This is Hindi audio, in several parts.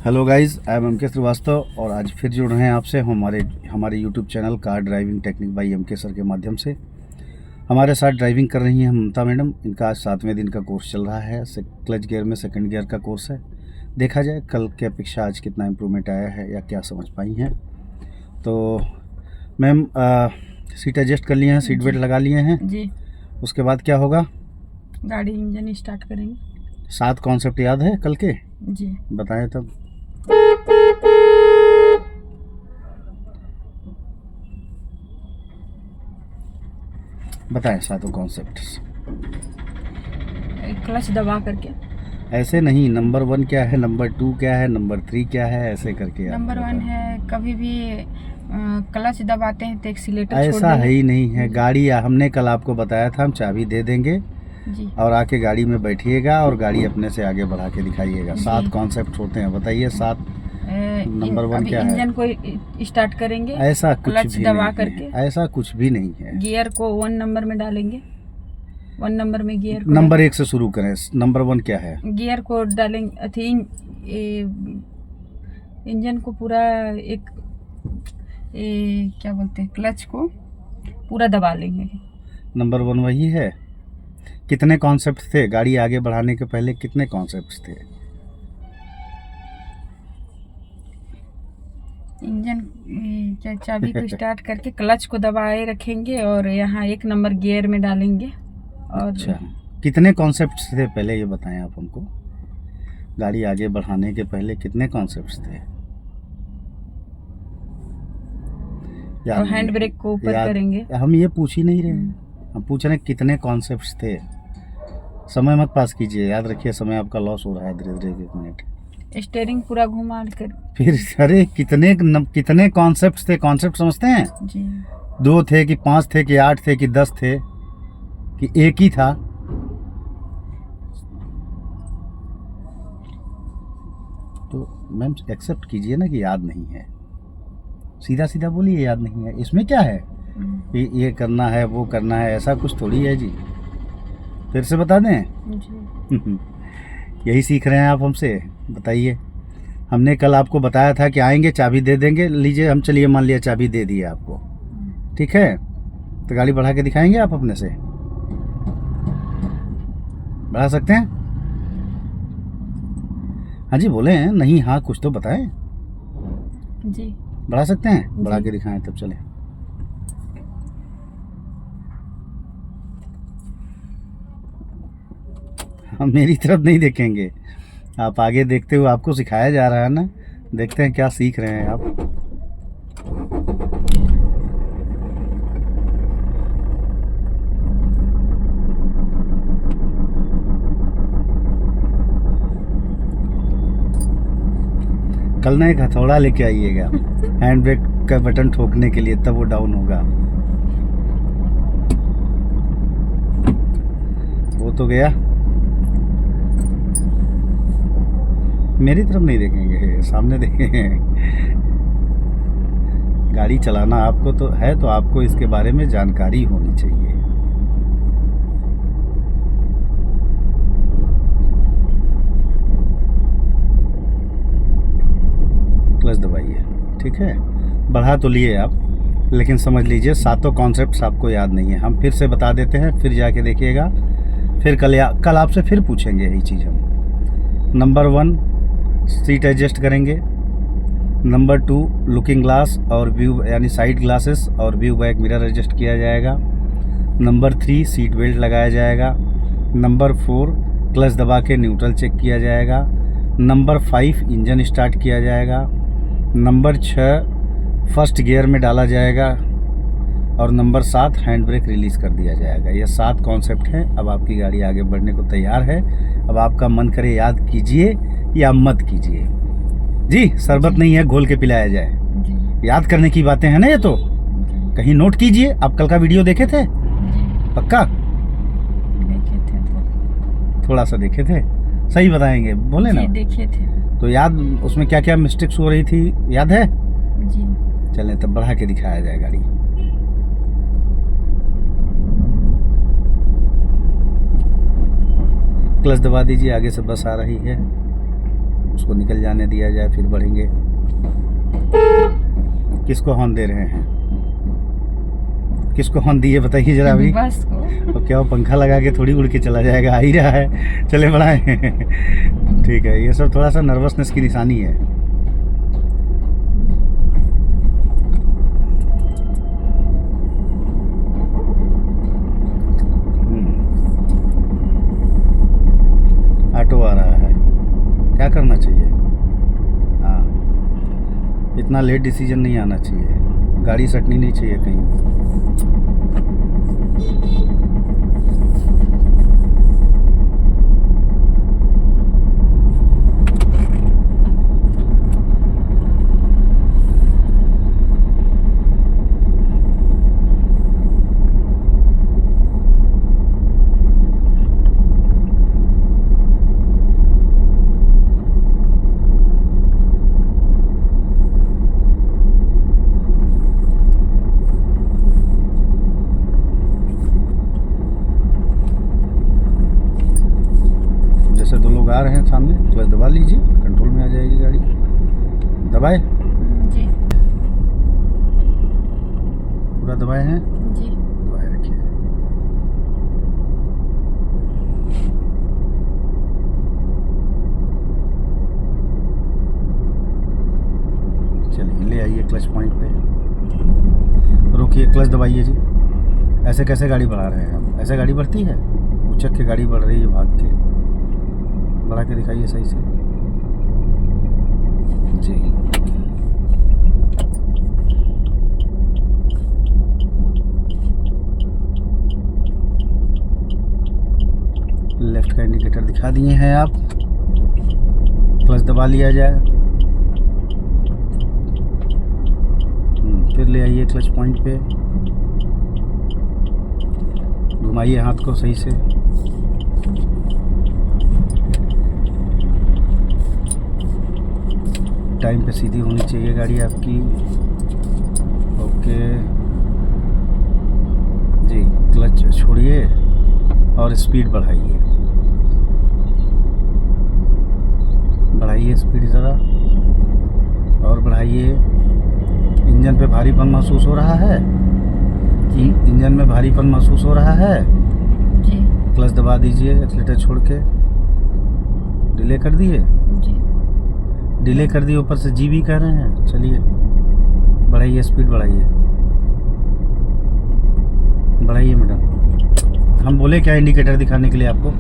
Hello guys, I am M K Srivastava और आज फिर जुड़ रहे हैं आपसे हमारे YouTube channel car driving technique by M K sir के माध्यम से। हमारे साथ ड्राइविंग कर रही हैं ममता मैडम। इनका आज 7वें दिन का कोर्स चल रहा है। क्लच गियर में सेकंड गियर का कोर्स है। देखा जाए कल की अपेक्षा आज कितना इम्प्रूवमेंट आया है या क्या समझ पाई हैं। तो मैम सीट एडजस्ट कर लिए हैं, सीट बेल्ट लगा लिए हैं जी। उसके बाद क्या होगा? गाड़ी इंजन स्टार्ट करेंगे। 7 कॉन्सेप्ट याद है कल के? जी बताएं तब। बताएं 7 कॉन्सेप्ट। क्लच दबा करके। ऐसे नहीं, नंबर 1 क्या है, नंबर 2 क्या है, नंबर 3 क्या है, ऐसे करके। नंबर 1 है कभी भी क्लच दबाते हैं तो एक्सीलेटर छोड़ ऐसा है ही नहीं है। गाड़ी हमने कल आपको बताया था हम चाबी दे देंगे जी। और आके गाड़ी में बैठिएगा और गाड़ी अपने से आगे बढ़ा के दिखाइएगा। 7 कॉन्सेप्ट होते हैं, बताइए 7। नंबर 1 क्या है? इंजन को स्टार्ट करेंगे, ऐसा कुछ क्लच भी दबा नहीं करके। है, ऐसा कुछ भी नहीं है। गियर को 1 नंबर में डालेंगे। 1 नंबर में गियर को नंबर 1 से शुरू करें। नंबर 1 क्या है? गियर को डालेंगे। इंजन को पूरा क्या बोलते हैं, क्लच को पूरा दबा लेंगे। नंबर 1 वही है। कितने कॉन्सेप्ट थे गाड़ी आगे बढ़ाने के पहले? कितने कॉन्सेप्ट थे? इंजन चाबी को स्टार्ट करके क्लच को दबाए रखेंगे और यहाँ 1 नंबर गियर में डालेंगे। और अच्छा, कितने कॉन्सेप्ट थे पहले ये बताएं आप हमको। गाड़ी आगे बढ़ाने के पहले कितने कॉन्सेप्ट थे? और हैंड ब्रेक को ऊपर करेंगे। हम ये पूछ ही नहीं रहे, हम पूछ रहे हैं कितने कॉन्सेप्ट्स थे। समय मत पास कीजिए, याद रखिए समय आपका लॉस हो रहा है धीरे धीरे। 1 मिनट। स्टीयरिंग पूरा घुमा कर फिर अरे कितने कॉन्सेप्ट्स थे? कॉन्सेप्ट समझते हैं जी। 2 थे कि 5 थे कि 8 थे कि 10 थे कि 1 ही था? तो मैम एक्सेप्ट कीजिए ना कि याद नहीं है। सीधा सीधा बोलिए याद नहीं है। इसमें क्या है ये करना है वो करना है, ऐसा कुछ थोड़ी है जी। फिर से बता दें जी। यही सीख रहे हैं आप हमसे। बताइए, हमने कल आपको बताया था कि आएंगे चाबी दे देंगे। लीजिए, हम चलिए मान लिया चाबी दे दी आपको, ठीक है? तो गाड़ी बढ़ा के दिखाएंगे आप अपने से? बढ़ा सकते हैं? हाँ जी बोले हैं। नहीं हाँ कुछ तो बताएं जी। बढ़ा सकते हैं? बढ़ा के दिखाएं तब चले। हम मेरी तरफ नहीं देखेंगे, आप आगे देखते हुए, आपको सिखाया जा रहा है ना। देखते हैं क्या सीख रहे हैं आप। कल ना एक हथौड़ा लेके आइएगा हैंड ब्रेक का बटन ठोकने के लिए, तब वो डाउन होगा। वो तो गया। मेरी तरफ नहीं देखेंगे, सामने देखेंगे। गाड़ी चलाना आपको तो है, तो आपको इसके बारे में जानकारी होनी चाहिए। क्लच दबाइए, ठीक है? बढ़ा तो लिए आप, लेकिन समझ लीजिए 7 कॉन्सेप्ट्स आपको याद नहीं है। हम फिर से बता देते हैं, फिर जाके देखिएगा। फिर कल आपसे फिर पूछेंगे यही चीज़ हम। नंबर 1 सीट एडजस्ट करेंगे। नंबर 2 लुकिंग ग्लास और व्यू यानी साइड ग्लासेस और व्यू बैक मिरर एडजस्ट किया जाएगा। नंबर 3 सीट बेल्ट लगाया जाएगा। नंबर 4 क्लच दबा के न्यूट्रल चेक किया जाएगा। नंबर 5 इंजन स्टार्ट किया जाएगा। नंबर 6 फर्स्ट गियर में डाला जाएगा और नंबर 7 हैंड ब्रेक रिलीज़ कर दिया जाएगा। ये 7 कॉन्सेप्ट हैं। अब आपकी गाड़ी आगे बढ़ने को तैयार है। अब आपका मन करे याद कीजिए या मत कीजिए जी। शरबत नहीं है घोल के पिलाया जाए। याद करने की बातें हैं ना ये तो। कहीं नोट कीजिए। आप कल का वीडियो देखे थे? पक्का देखे थे, थोड़ा सा देखे थे। सही बताएंगे, बोले ना? देखे थे। तो याद, उसमें क्या क्या मिस्टेक्स हो रही थी याद है जी। चलें तब बढ़ा के दिखाया जाए गाड़ी। क्लच दबा दीजिए, आगे से बस आ रही है। उसको निकल जाने दिया जाए, फिर बढ़ेंगे। किसको हॉर्न दे रहे हैं? किसको हॉर्न दिए बताइए जरा अभी। बस को। तो क्या वो पंखा लगा के थोड़ी उड़ के चला जाएगा? आ ही रहा है, चले बढ़ाएं। ठीक है, ये सब थोड़ा सा नर्वसनेस की निशानी है। ऑटो आ रहा है, क्या करना चाहिए? हाँ, इतना लेट डिसीजन नहीं आना चाहिए, गाड़ी सटनी नहीं चाहिए कहीं। जैसे दो लोग आ रहे हैं सामने, क्लच दबा लीजिए, कंट्रोल में आ जाएगी गाड़ी। दबाए, जी पूरा दबाए हैं, जी। दबाए रखिए। चलिए ले आइए क्लच पॉइंट पे, रोकिए, क्लच दबाइए जी। ऐसे कैसे गाड़ी बढ़ा रहे हैं आप? ऐसे गाड़ी बढ़ती है? उचक के गाड़ी बढ़ रही है, भाग के। बढ़ा के दिखाइए सही से जी। लेफ्ट का इंडिकेटर दिखा दिए हैं आप, क्लच दबा लिया जाए। फिर ले आइए क्लच पॉइंट पे, घुमाइए हाथ को सही से। टाइम पे सीधी होनी चाहिए गाड़ी आपकी। ओके जी, क्लच छोड़िए और स्पीड बढ़ाइए, बढ़ाइए स्पीड ज़रा और बढ़ाइए। इंजन पे भारीपन महसूस हो रहा है? इंजन में भारीपन महसूस हो रहा है? जी क्लच दबा दीजिए, एक्सीलेटर छोड़ के। डिले कर दिए? जी। डिले कर दिए, ऊपर से जी भी कह रहे हैं। चलिए बढ़ाइए, स्पीड बढ़ाइए, बढ़ाइए मैडम। हम बोले क्या इंडिकेटर दिखाने के लिए आपको?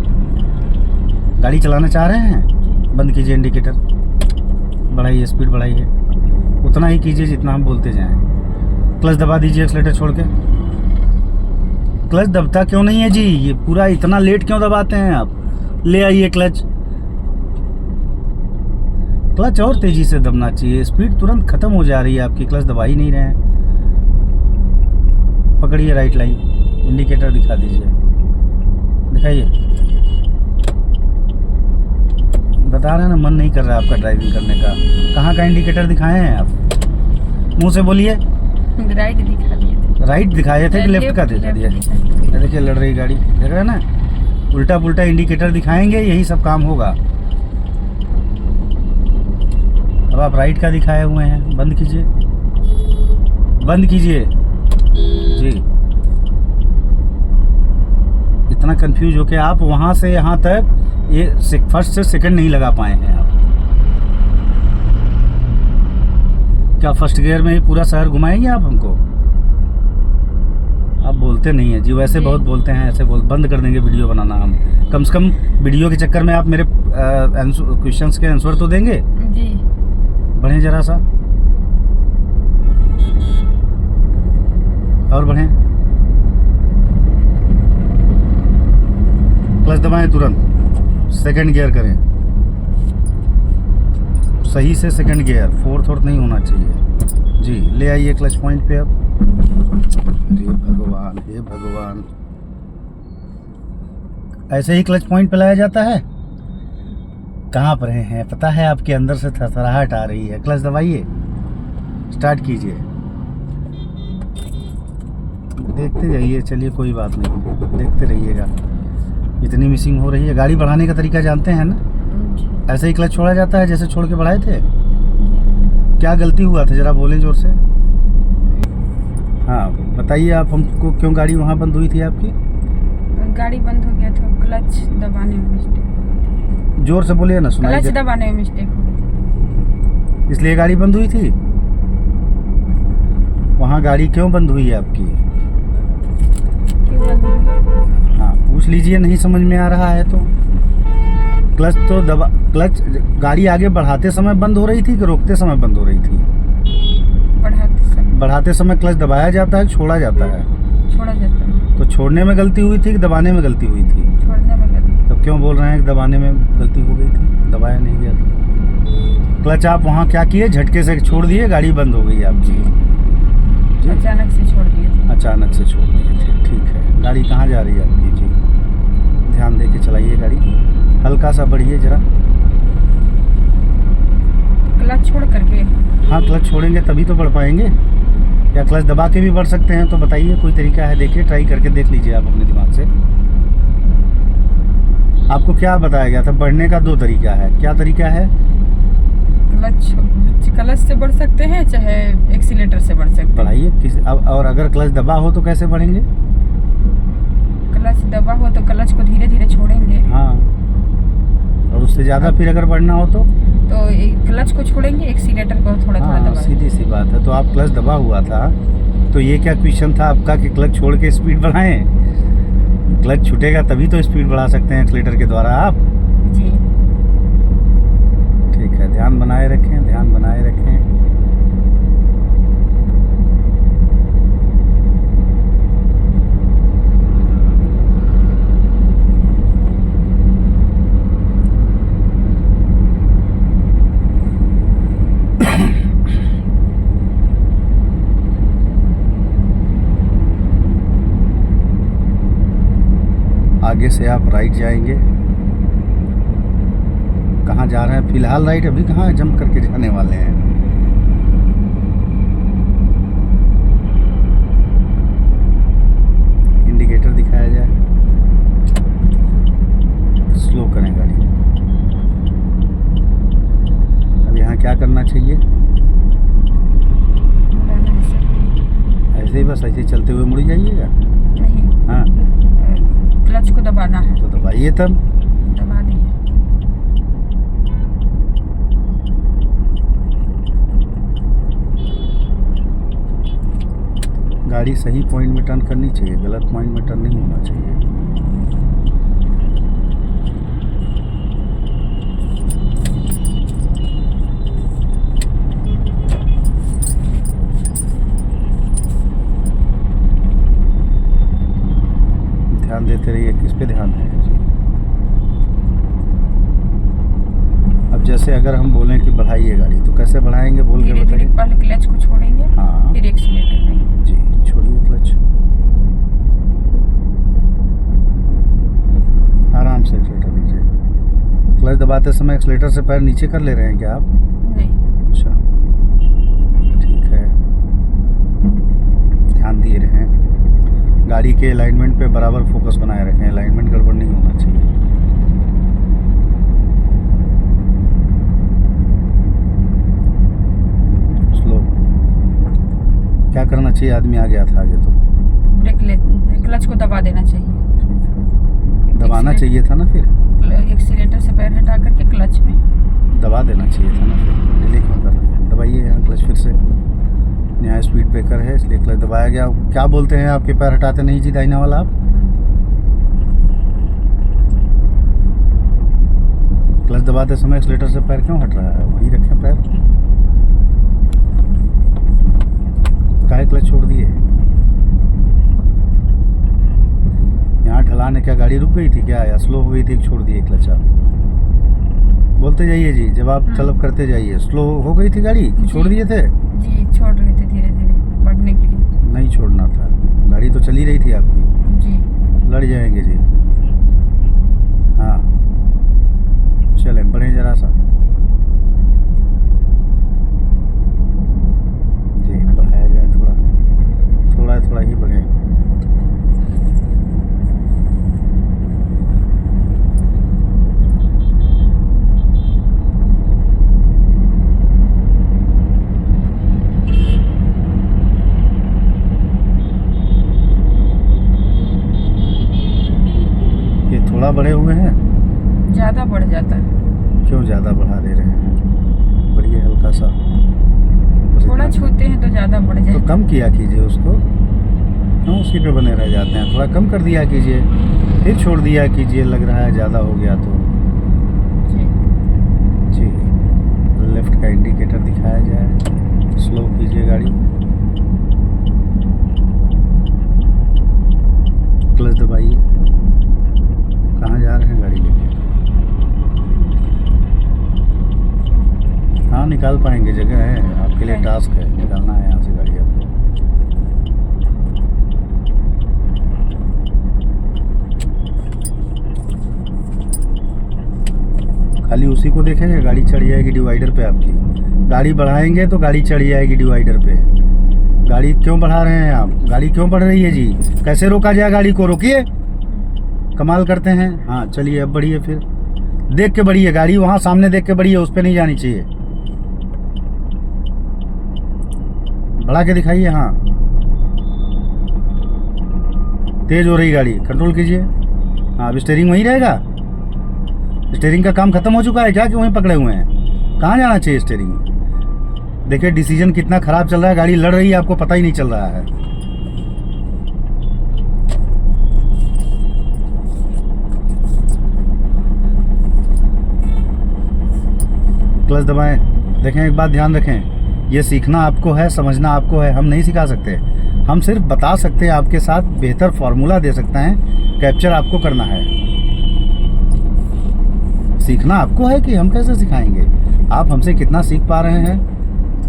गाड़ी चलाना चाह रहे हैं? बंद कीजिए इंडिकेटर, बढ़ाइए स्पीड, बढ़ाइए उतना ही कीजिए जितना हम बोलते जाएं। क्लच दबा दीजिए, एक्सीलेटर छोड़ के। क्लच दबता क्यों नहीं है जी? ये पूरा इतना लेट क्यों दबाते हैं आप? ले आइए क्लच, क्लच और तेजी से दबना चाहिए, स्पीड तुरंत खत्म हो जा रही है आपकी, क्लच दबा ही नहीं रहे हैं। पकड़िए राइट लाइन, इंडिकेटर दिखा दीजिए, दिखाइए। बता रहे हैं ना, मन नहीं कर रहा आपका ड्राइविंग करने का। कहाँ का इंडिकेटर दिखाए हैं आप? मुंह से बोलिए। राइट दिखा दिए थे। राइट दिखाए थे कि लेफ्ट का दिखा दिया? ये देखिए लड़ रही गाड़ी, देख रहे हैं ना, उल्टा पुल्टा इंडिकेटर दिखाएंगे, यही सब काम होगा। अब आप राइट का दिखाए हुए हैं, बंद कीजिए, बंद कीजिए जी। इतना कंफ्यूज होके आप वहां से यहाँ तक ये फर्स्ट से सेकंड नहीं लगा पाए हैं आप। क्या फर्स्ट गियर में ही पूरा शहर घुमाएंगे आप हमको? आप बोलते नहीं है जी, वैसे बहुत बोलते हैं, ऐसे बंद कर देंगे वीडियो बनाना हम। कम से कम वीडियो के चक्कर में आप मेरे क्वेश्चंस के आंसर तो देंगे जी। बढ़ें जरा सा और बढ़ें, क्लच दबाएं तुरंत, सेकंड गियर करें सही से, सेकंड गियर, फोर्थ और नहीं होना चाहिए जी। ले आइए क्लच पॉइंट पे अब। हे भगवान, हे भगवान, ऐसे ही क्लच पॉइंट पे लाया जाता है? कहाँ पर हैं पता है? आपके अंदर से थरथराहट आ रही है। क्लच दबाइए, स्टार्ट कीजिए, देखते जाइए। चलिए कोई बात नहीं, देखते रहिएगा। इतनी मिसिंग हो रही है। गाड़ी बढ़ाने का तरीका जानते हैं ना? ऐसे ही क्लच छोड़ा जाता है जैसे छोड़ के बढ़ाए थे? क्या गलती हुआ था, जरा बोलें जोर से। हाँ बताइए आप हमको, क्यों गाड़ी वहाँ बंद हुई थी आपकी? गाड़ी बंद हो गया था, क्लच दबाने में मिस्टेक। जोर से बोलिए ना, सुनाई क्लच दे। दबाने में मिस्टेक हो गई। इसलिए गाड़ी बंद हुई थी? वहाँ गाड़ी क्यों बंद हुई है आपकी? क्यों बंद हुई? हाँ पूछ लीजिए, नहीं समझ में आ रहा है तो। क्लच तो दबा, क्लच गाड़ी आगे बढ़ाते समय बंद हो रही थी कि रोकते समय बंद हो रही थी? बढ़ाते समय क्लच दबाया जाता है, छोड़ा जाता है? छोड़ा जाता है। तो छोड़ने में गलती हुई थी कि दबाने में गलती हुई थी? छोड़ने में गलती। तो क्यों बोल रहे हैं कि दबाने में गलती हो गई थी? दबाया नहीं गया था। क्लच आप वहाँ क्या किए, झटके से छोड़ दिए, गाड़ी बंद हो गई आपकी? जी अचानक से छोड़ दिए थे। अचानक से छोड़ दिए थे, ठीक है। गाड़ी कहाँ जा रही है आपकी? जी ध्यान दे के चलाइए गाड़ी, हल्का सा बढ़िए जरा। क्लच छोड़ करके? हाँ क्लच छोड़ेंगे तभी तो बढ़ पाएंगे। या क्लच दबा के भी बढ़ सकते हैं? तो बताइए कोई तरीका है, देखिए ट्राई करके देख लीजिए आप अपने दिमाग से। आपको क्या बताया गया था? बढ़ने का दो तरीका है, क्या तरीका है? क्लच से बढ़ सकते हैं, चाहे एक्सीलेटर से बढ़ सकते हैं। बढ़ाइए किस और अगर क्लच दबा हो तो कैसे बढ़ेंगे? क्लच दबा हो तो क्लच को धीरे धीरे छोड़ेंगे। हाँ और उससे ज़्यादा फिर अगर बढ़ना हो तो क्लच को छोड़ेंगे, एक्सीलेटर को थोड़ा थोड़ा हाँ दबाएंगे। सीधी सी बात है। तो आप क्लच दबा हुआ था तो ये क्या क्वेश्चन था आपका कि क्लच छोड़ के स्पीड बढ़ाएं? क्लच छूटेगा तभी तो स्पीड बढ़ा सकते हैं एक्सीलेटर के द्वारा आप। जी ठीक है, ध्यान बनाए रखें, ध्यान बनाए रखें। आगे से आप राइट जाएंगे। कहाँ जा रहे हैं फिलहाल? राइट अभी कहाँ जंप करके जाने वाले हैं? इंडिकेटर दिखाया जाए, स्लो करें गाड़ी। अब यहाँ क्या करना चाहिए? ऐसे ही बस ऐसे चलते हुए मुड़ जाइएगा। नहीं, हाँ क्लच को दबाना है। तो दबाइए तब। दबा दिए। गाड़ी सही पॉइंट में टर्न करनी चाहिए, गलत पॉइंट में टर्न नहीं होना चाहिए। ध्यान देते रहिए, किस पे ध्यान है जी। अब जैसे अगर हम बोलें कि बढ़ाइए गाड़ी तो कैसे बढ़ाएंगे, बोल के धीरे धीरे बताइए। पहले क्लच को छोड़ेंगे, हाँ फिर एक्सीलेटर देंगे। जी छोड़िए क्लच, आराम से एक्सीलेटर दीजिए। क्लच दबाते समय एक्सीलेटर से पैर नीचे कर ले रहे हैं क्या आप? नहीं। अच्छा ठीक है, ध्यान दिए रहें। गाड़ी के अलाइनमेंट पे बराबर फोकस बनाए रखें, अलाइनमेंट गड़बड़ नहीं होना चाहिए। स्लो। क्या करना चाहिए? आदमी आ गया था आगे तो क्लच को दबा देना चाहिए। दबाना चाहिए था ना, फिर एक्सीलेटर से पैर हटा करके क्लच में दबा देना चाहिए था ना, फिर डिले क्यों कर रहे हैं? दबाइए यहाँ क्लच फिर से। यहाँ स्पीड ब्रेकर है इसलिए क्लच दबाया गया। क्या बोलते हैं आपके पैर हटाते नहीं जी, दाहिना वाला? आप क्लच दबाते समय एक्सीलेटर से पैर क्यों हट रहा है? वहीं रखें पैर, काहे क्लच छोड़ दिए? यहाँ ढलान है, क्या गाड़ी रुक गई थी क्या, या स्लो हो गई थी? छोड़ दिए क्लच आप? बोलते जाइए जी, जब आप तलब करते जाइए। स्लो हो गई थी गाड़ी, छोड़ दिए थे? जी छोड़ रहे थे धीरे धीरे बढ़ने के लिए। नहीं छोड़ना था, गाड़ी तो चली रही थी आपकी। जी लड़ जाएंगे जी। हाँ चलें, बढ़ें जरा सा जी, बढ़ाया जाए थोड़ा थोड़ा थोड़ा ही बढ़े। थोड़ा बढ़े हुए हैं? ज़्यादा बढ़ जाता है। क्यों ज़्यादा बढ़ा दे रहे हैं? बढ़िए हल्का सा, बस थोड़ा इतना। छूते हैं तो ज़्यादा बढ़ तो जाता कम किया कीजिए उसको, क्यों उसी पे बने रह जाते हैं? थोड़ा कम कर दिया कीजिए, फिर छोड़ दिया कीजिए, लग रहा है ज़्यादा हो गया तो। जी। जी, लेफ्ट का इंडिकेटर दिखाया जाए, स्लो कीजिए गाड़ी, क्लच दबाइए। कहाँ जा रहे हैं गाड़ी लेके? हाँ निकाल पाएंगे, जगह है आपके लिए, है। टास्क है, निकालना है यहाँ से गाड़ी आपको। खाली उसी को देखेंगे, गाड़ी चढ़ जाएगी डिवाइडर पे आपकी। गाड़ी बढ़ाएंगे तो गाड़ी चढ़ जाएगी डिवाइडर पे। गाड़ी क्यों बढ़ा रहे हैं आप? गाड़ी क्यों बढ़ रही है जी? कैसे रोका जाए गाड़ी को? रोकिए, कमाल करते हैं। हाँ चलिए अब बढ़िए, फिर देख के बढ़िए, गाड़ी वहाँ सामने देख के बढ़िए, उस पर नहीं जानी चाहिए। बढ़ा के दिखाइए। हाँ तेज हो रही गाड़ी, कंट्रोल कीजिए। हाँ अब स्टीयरिंग वहीं रहेगा। स्टीयरिंग का काम खत्म हो चुका है क्या कि वहीं पकड़े हुए हैं? कहाँ जाना चाहिए स्टीयरिंग? देखिए डिसीजन कितना खराब चल रहा है, गाड़ी लड़ रही है, आपको पता ही नहीं चल रहा है। क्लच दबाएं। देखें एक बात ध्यान रखें, ये सीखना आपको है, समझना आपको है, हम नहीं सिखा सकते। हम सिर्फ बता सकते हैं, आपके साथ बेहतर फार्मूला दे सकते हैं, कैप्चर आपको करना है। सीखना आपको है कि हम कैसे सिखाएंगे, आप हमसे कितना सीख पा रहे हैं,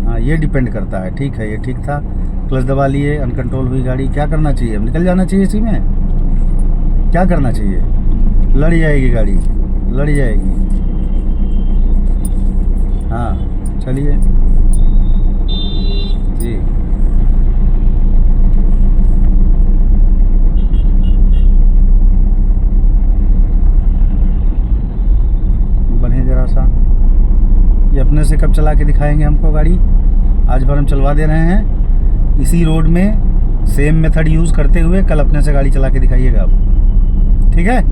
हाँ ये डिपेंड करता है। ठीक है, ये ठीक था। क्लच दबा लिए, अनकंट्रोल हुई गाड़ी, क्या करना चाहिए? अब निकल जाना चाहिए इसी में। क्या करना चाहिए? लड़ जाएगी गाड़ी, लड़ जाएगी। हाँ चलिए जी। बढ़े ज़रा सा, ये अपने से कब चला के दिखाएंगे हमको गाड़ी? आज भर हम चलवा दे रहे हैं इसी रोड में, सेम मेथड यूज़ करते हुए कल अपने से गाड़ी चला के दिखाइएगा आप, ठीक है?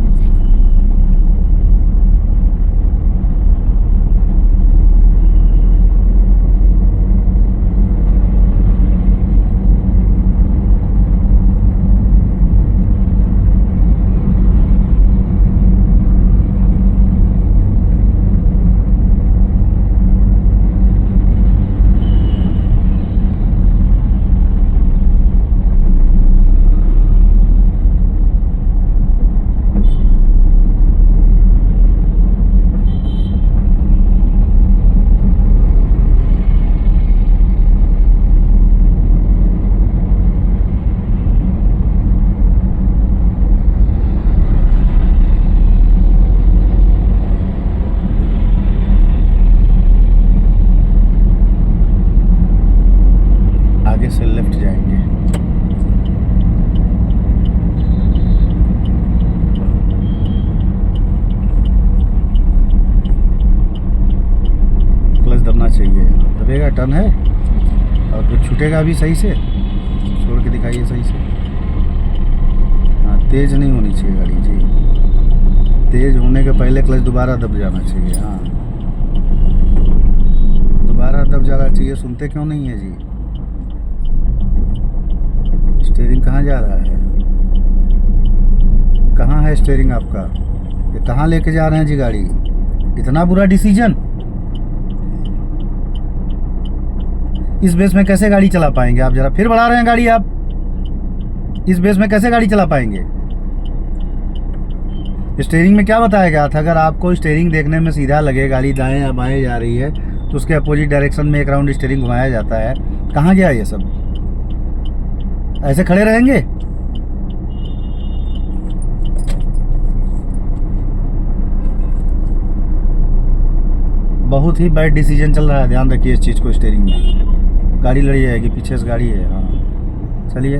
आगे से लेफ्ट जाएंगे। क्लच दबना चाहिए, दबेगा, टर्न है, और फिर छूटेगा भी सही से। छोड़ के दिखाइए सही से। हाँ तेज़ नहीं होनी चाहिए गाड़ी जी, तेज़ होने के पहले क्लच दोबारा दब जाना चाहिए। हाँ दोबारा दब जाना चाहिए। सुनते क्यों नहीं है जी? स्टीयरिंग कहाँ जा रहा है? कहाँ है स्टीयरिंग आपका? ये कहाँ लेके जा रहे हैं जी गाड़ी? इतना बुरा डिसीजन? इस बेस में कैसे गाड़ी चला पाएंगे आप? जरा फिर बढ़ा रहे हैं गाड़ी आप, इस बेस में कैसे गाड़ी चला पाएंगे? स्टीयरिंग में क्या बताया गया था? अगर आपको स्टीयरिंग देखने में सीधा लगे, गाड़ी दाएं या बाएं जा रही है, तो उसके अपोजिट डायरेक्शन में एक राउंड स्टीयरिंग घुमाया जाता है। कहाँ गया ये सब? ऐसे खड़े रहेंगे? बहुत ही बैड डिसीजन चल रहा है, ध्यान रखिए इस चीज़ को। स्टीयरिंग में गाड़ी लड़ी जाएगी, पीछे से गाड़ी है। हाँ चलिए,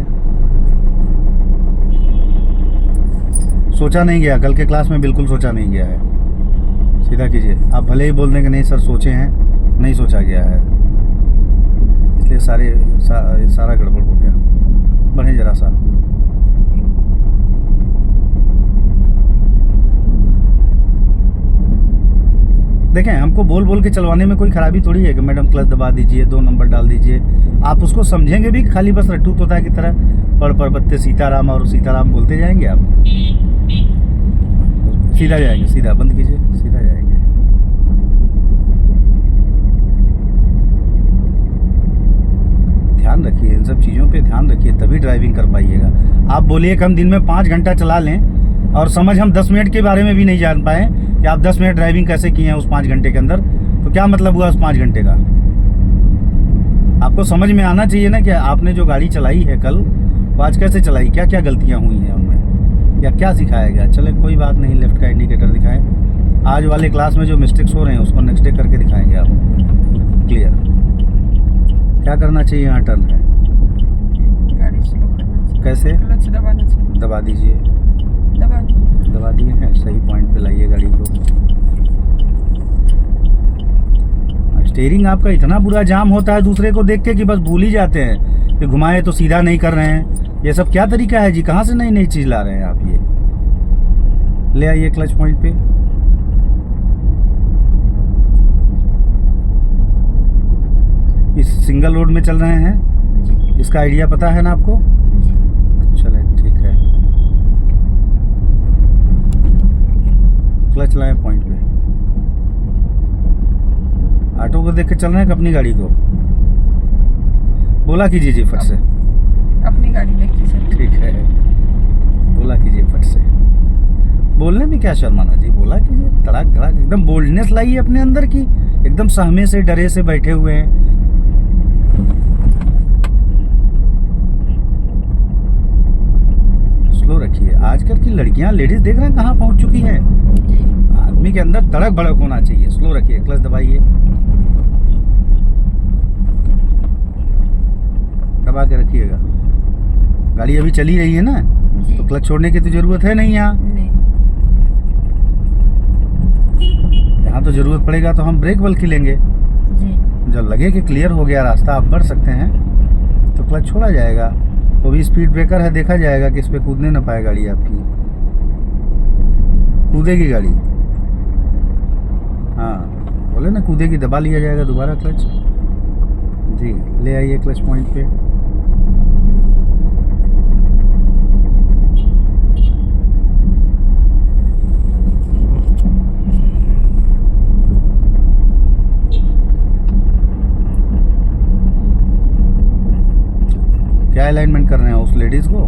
सोचा नहीं गया, कल के क्लास में बिल्कुल सोचा नहीं गया है। सीधा कीजिए। आप भले ही बोल दें कि नहीं सर सोचे हैं, नहीं सोचा गया है, इसलिए सारा गड़बड़ हो गया। बढ़े ज़रा सा। देखें, हमको बोल बोल के चलवाने में कोई खराबी थोड़ी है कि मैडम क्लच दबा दीजिए, 2 नंबर डाल दीजिए। आप उसको समझेंगे भी कि खाली बस रट्टू तोता की तरह पर बत्ते सीताराम और सीताराम बोलते जाएंगे आप। सीधा जाएंगे, सीधा बंद कीजिए, सीधा जाएंगे। ध्यान रखिए, इन सब चीज़ों पे ध्यान रखिए, तभी ड्राइविंग कर पाइएगा। आप बोलिए कि हम दिन में 5 घंटा चला लें और समझ हम 10 मिनट के बारे में भी नहीं जान पाए कि आप 10 मिनट ड्राइविंग कैसे किए हैं उस 5 घंटे के अंदर, तो क्या मतलब हुआ उस 5 घंटे का? आपको समझ में आना चाहिए ना कि आपने जो गाड़ी चलाई है कल, वो आज कैसे चलाई, क्या क्या गलतियाँ हुई हैं उनमें, या क्या सिखाया गया। चले कोई बात नहीं, लेफ्ट का इंडिकेटर दिखाएं। आज वाले क्लास में जो मिस्टेक्स हो रहे हैं उसको नेक्स्ट डे करके दिखाएंगे आप। क्लियर। क्या करना चाहिए? यहाँ टर्न है, गाड़ी स्लो करना चाहिए। कैसे? क्लच दबाना चाहिए। दबा दीजिए, दबा दिए हैं। सही पॉइंट पे लाइए गाड़ी को। स्टीयरिंग आपका इतना बुरा जाम होता है दूसरे को देख के कि बस भूल ही जाते हैं कि घुमाए तो सीधा नहीं कर रहे हैं। ये सब क्या तरीका है जी? कहाँ से नई नई चीज़ ला रहे हैं आप? ये ले आइए क्लच पॉइंट पे। इस सिंगल रोड में चल रहे हैं जी इसका आइडिया पता है ना आपको? जी। चले ठीक है, क्लच लाए पॉइंट पे। ऑटो को देख के चल रहे हैं कि अपनी गाड़ी को? बोला कीजिए जी फट से। अपनी गाड़ी देखिए सर। ठीक है, बोला कीजिए फट से। बोलने में क्या शर्माना जी, बोला कीजिए। तड़ाक धड़ाक एकदम बोल्डनेस लाइए अपने अंदर की, एकदम सहमे से डरे से बैठे हुए हैं। स्लो रखिए। आजकल की लड़कियां, लेडीज देख रहे हैं कहाँ पहुंच चुकी हैं। जी आदमी के अंदर तड़क भड़क होना चाहिए। स्लो रखिए, क्लच दबाइए, दबा के रखिएगा। गाड़ी अभी चली रही है ना, जी। तो क्लच छोड़ने की तो जरूरत है नहीं। नहीं। यहाँ तो जरूरत पड़ेगा तो हम ब्रेक बल खिलेंगे। जी जब लगे कि क्लियर हो गया रास्ता, आप बढ़ सकते हैं, तो क्लच छोड़ा जाएगा। वो भी स्पीड ब्रेकर है, देखा जाएगा कि इस पे कूदने ना पाए गाड़ी आपकी। कूदेगी गाड़ी, हाँ बोले ना कूदेगी, दबा लिया जाएगा दोबारा क्लच। जी ले आइए क्लच पॉइंट पे। क्या अलाइनमेंट कर रहे हैं उस लेडीज को?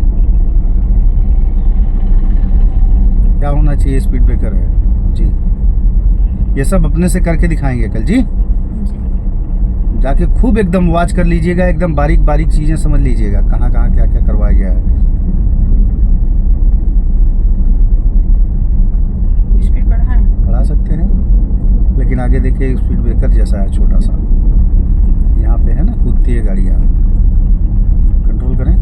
क्या होना चाहिए? स्पीड ब्रेकर है जी। ये सब अपने से करके दिखाएंगे कल जी। जी। जाके खूब एकदम वॉच कर लीजिएगा, एकदम बारीक बारीक चीजें समझ लीजिएगा, कहाँ कहाँ क्या क्या करवाया गया है। स्पीड बढ़ाएं? बढ़ा सकते हैं, लेकिन आगे देखिए स्पीड ब्रेकर जैसा है छोटा सा, यहाँ पे है ना, कूदती है गाड़ियाँ। कंट्रोल करें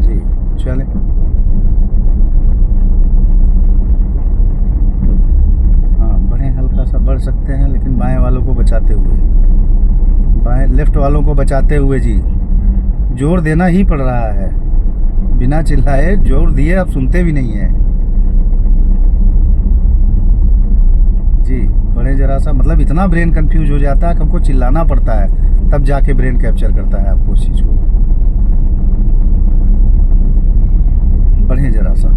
जी। चले हाँ, बढ़े, हल्का सा बढ़ सकते हैं, लेकिन बाएं वालों को बचाते हुए, बाएं लेफ्ट वालों को बचाते हुए जी। जोर देना ही पड़ रहा है, बिना चिल्लाए जोर दिए आप सुनते भी नहीं है जी। बढ़े जरा सा, मतलब इतना ब्रेन कंफ्यूज हो जाता है कि हमको चिल्लाना पड़ता है, तब जाके ब्रेन कैप्चर करता है आपको उस चीज़ को। बढ़े जरा सा,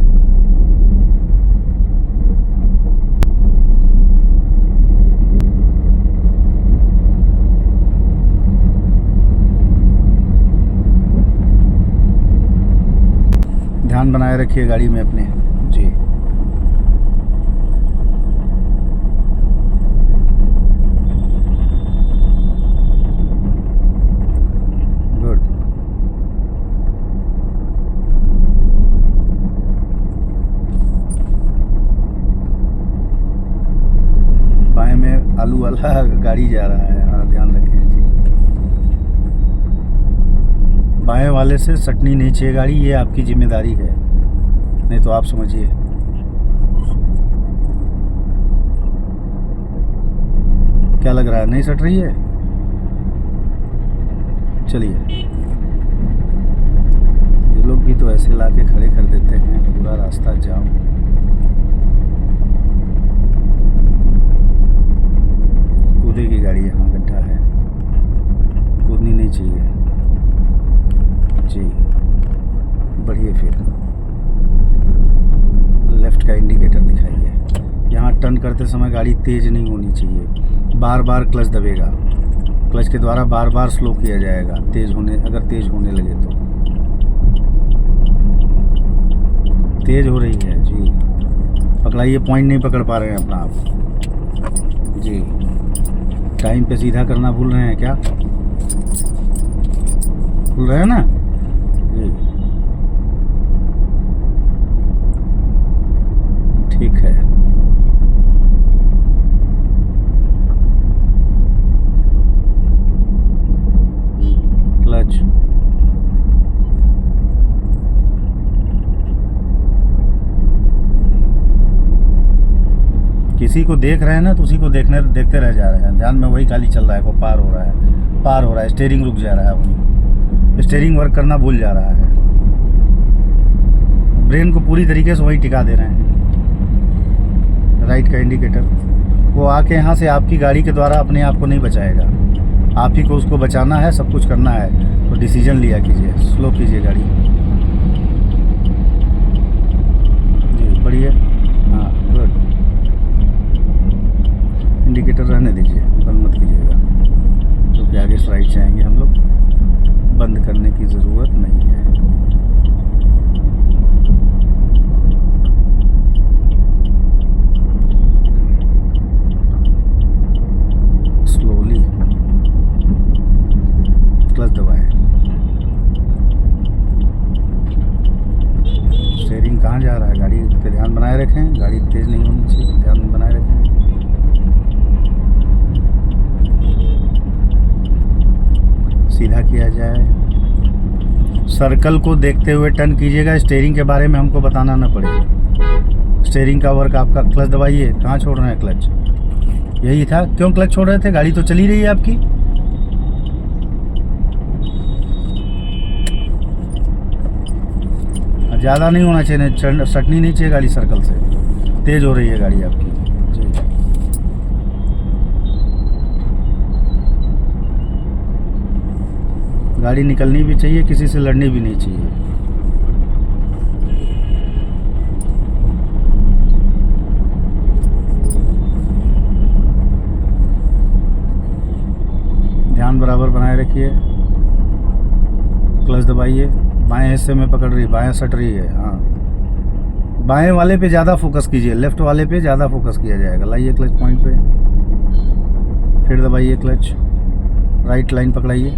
ध्यान बनाए रखिए गाड़ी में अपने जी। गुड। बाएं में आलू वाला गाड़ी जा रहा है, हाँ ध्यान रखें जी। बाएं वाले से सटनी नहीं चाहिए गाड़ी, ये आपकी जिम्मेदारी है, नहीं तो आप समझिए। क्या लग रहा है, नहीं सट रही है? चलिए, ये लोग भी तो ऐसे ला के खड़े कर देते हैं, पूरा रास्ता जाम। होनी चाहिए जी। बढ़िए, फिर लेफ्ट का इंडिकेटर दिखाइए। यहाँ टर्न करते समय गाड़ी तेज़ नहीं होनी चाहिए, बार बार क्लच दबेगा, क्लच के द्वारा बार बार स्लो किया जाएगा अगर तेज़ होने लगे तो। तेज़ हो रही है जी, पकड़ाइए, पॉइंट नहीं पकड़ पा रहे हैं अपना आप जी। टाइम पे सीधा करना भूल रहे हैं क्या? भूल रहे हैं ना जी। ठीक है, क्लच, किसी को देख रहे हैं ना तो उसी को देखते रह जा रहे हैं, ध्यान में वही खाली चल रहा है, को पार हो रहा है, स्टीयरिंग रुक जा रहा है, वही स्टीयरिंग वर्क करना भूल जा रहा है, ब्रेन को पूरी तरीके से वही टिका दे रहे हैं। राइट का इंडिकेटर, वो आके यहाँ से आपकी गाड़ी के द्वारा अपने आप को नहीं बचाएगा, आप ही को उसको बचाना है, सब कुछ करना है, तो डिसीजन लिया कीजिए, स्लो कीजिए गाड़ी जी। बढ़िया, हाँ गुड। इंडिकेटर रहने दीजिए, बंद मत कीजिएगा, क्योंकि आगे से राइट से आएंगे हम लोग, बंद करने की ज़रूरत नहीं है। स्लोली क्लच दबाएं। स्टीयरिंग कहाँ जा रहा है, गाड़ी पे ध्यान बनाए रखें, गाड़ी तेज़ नहीं होनी चाहिए, ध्यान बनाए रखें। सीधा किया जाए, सर्कल को देखते हुए टर्न कीजिएगा, स्टीयरिंग के बारे में हमको बताना ना पड़े। स्टीयरिंग का वर्क आपका, क्लच दबाइए, कहाँ छोड़ रहे हैं क्लच, यही था, क्यों क्लच छोड़ रहे थे, गाड़ी तो चली रही है आपकी। ज़्यादा नहीं होना चाहिए, सटनी नहीं चाहिए गाड़ी सर्कल से, तेज़ हो रही है गाड़ी आपकी जी। गाड़ी निकलनी भी चाहिए, किसी से लड़नी भी नहीं चाहिए। ध्यान बराबर बनाए रखिए, क्लच दबाइए, बाएं हिस्से में पकड़ रही, बाएं सट रही है, हाँ बाएं वाले पे ज़्यादा फोकस कीजिए, लेफ्ट वाले पे ज़्यादा फोकस किया जाएगा। लाइए क्लच पॉइंट पे, फिर दबाइए क्लच, राइट लाइन पकड़ाइए,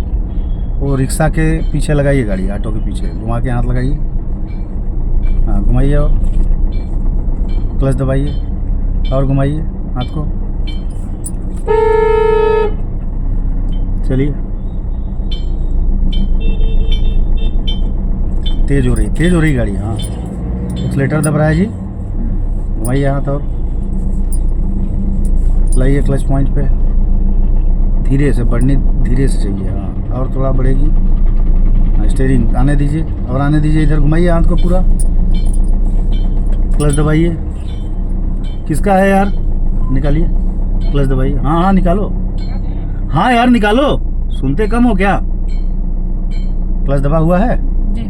वो रिक्शा के पीछे लगाइए गाड़ी, ऑटो के पीछे घुमा के हाथ लगाइए, हाँ घुमाइए और क्लच दबाइए और घुमाइए हाथ को, चलिए। तेज़ हो रही गाड़ी, हाँ एक्सीलेटर दब रहा है जी, घुमाइए हाथ और लाइए क्लच पॉइंट पे, धीरे से बढ़नी, धीरे से चाहिए, हाँ और थोड़ा बढ़ेगी, हाँ स्टीयरिंग आने दीजिए और आने दीजिए, इधर घुमाइए हाथ को पूरा, क्लच दबाइए। किसका है यार, निकालिए क्लच दबाइए, हाँ हाँ निकालो, हाँ यार निकालो, सुनते कम हो क्या, क्लच दबा हुआ है जी।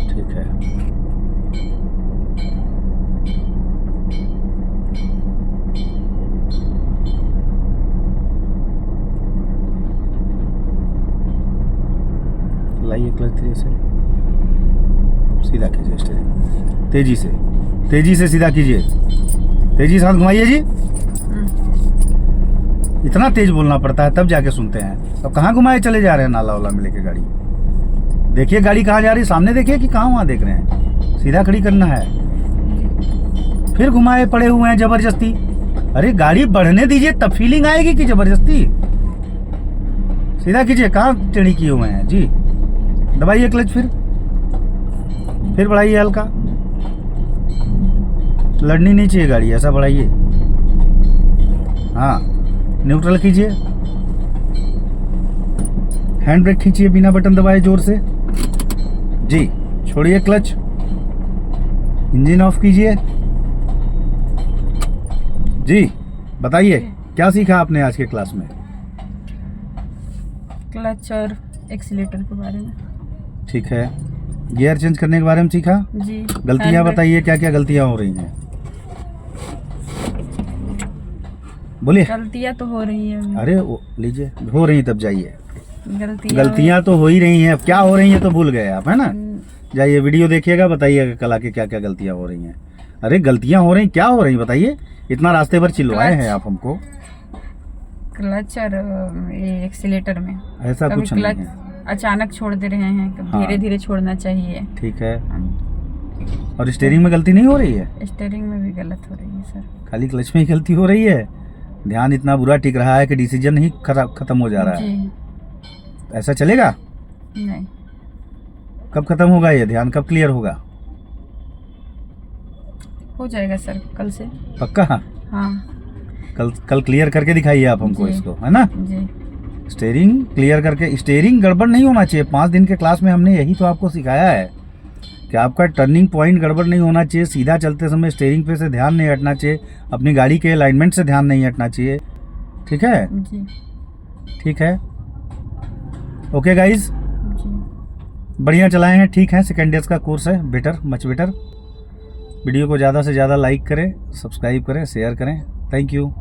ठीक है। लाइए क्लच धीरे से, सीधा कीजिए स्टीयरिंग, तेजी से सीधा कीजिए, तेजी से हाथ घुमाइए जी। इतना तेज बोलना पड़ता है तब जाके सुनते हैं, अब कहाँ घुमाए चले जा रहे हैं, नाला वाला में लेके गाड़ी, देखिए गाड़ी कहाँ जा रही है, सामने देखिए कि कहाँ वहाँ देख रहे हैं, सीधा खड़ी करना है, फिर घुमाए पड़े हुए हैं जबरदस्ती। अरे गाड़ी बढ़ने दीजिए तब फीलिंग आएगी कि जबरदस्ती, सीधा कीजिए, कहाँ टेढ़ी किए हुए हैं जी। दबाइए क्लच, फिर बढ़ाइए हल्का, लड़नी नहीं चाहिए गाड़ी, ऐसा बढ़ाइए, हाँ न्यूट्रल कीजिए, हैंड ब्रेक खींचिए बिना बटन दबाए जोर से जी, छोड़िए क्लच, इंजन ऑफ कीजिए जी। बताइए क्या सीखा आपने आज के क्लास में। क्लच और एक्सीलेटर के बारे में। ठीक है, गियर चेंज करने के बारे में सीखा। जी। गलतियाँ हैंड बताइए, क्या क्या गलतियाँ हो रही हैं, बोलिए। गलतियाँ तो हो रही है अभी। अरे लीजिए, हो रही तब जाइए। गलतियाँ तो हो ही रही हैं, अब क्या हो रही हैं तो भूल गए आप, है ना। हम्म, जाइए वीडियो देखिएगा, बताइएगा कल आके क्या क्या गलतियाँ हो रही हैं। अरे गलतियाँ हो रही, क्या हो रही बताइए, इतना रास्ते भर चिल्लवाए हैं आप हमको। क्लच और ये एक्सीलेटर में ऐसा कभी कुछ नहीं क्लच है। अचानक छोड़ दे रहे हैं, कभी हाँ। धीरे धीरे छोड़ना चाहिए। ठीक है, और स्टीयरिंग में गलती नहीं हो रही है, स्टीयरिंग में भी गलत हो रही है सर। खाली क्लच में ही गलती हो रही है। ध्यान इतना बुरा टिक रहा है कि डिसीजन ही खत्म हो जा रहा है। जी ऐसा चलेगा? नहीं, कब खत्म होगा ये ध्यान, कब क्लियर होगा? हो जाएगा सर कल से। पक्का? हाँ कल क्लियर करके दिखाइए आप हमको जी। इसको, है ना। जी। स्टीयरिंग क्लियर करके, स्टीयरिंग गड़बड़ नहीं होना चाहिए। 5 दिन के क्लास में हमने यही तो आपको सिखाया है कि आपका टर्निंग पॉइंट गड़बड़ नहीं होना चाहिए, सीधा चलते समय स्टीयरिंग पे से ध्यान नहीं हटना चाहिए, अपनी गाड़ी के अलाइनमेंट से ध्यान नहीं हटना चाहिए। ठीक है, जी। ठीक है, ओके गाइज, जी। बढ़िया चलाए हैं, ठीक है। सेकेंड डेज का कोर्स है, बेटर, मच बेटर। वीडियो को ज़्यादा से ज़्यादा लाइक करें, सब्सक्राइब करें, शेयर करें। Thank you.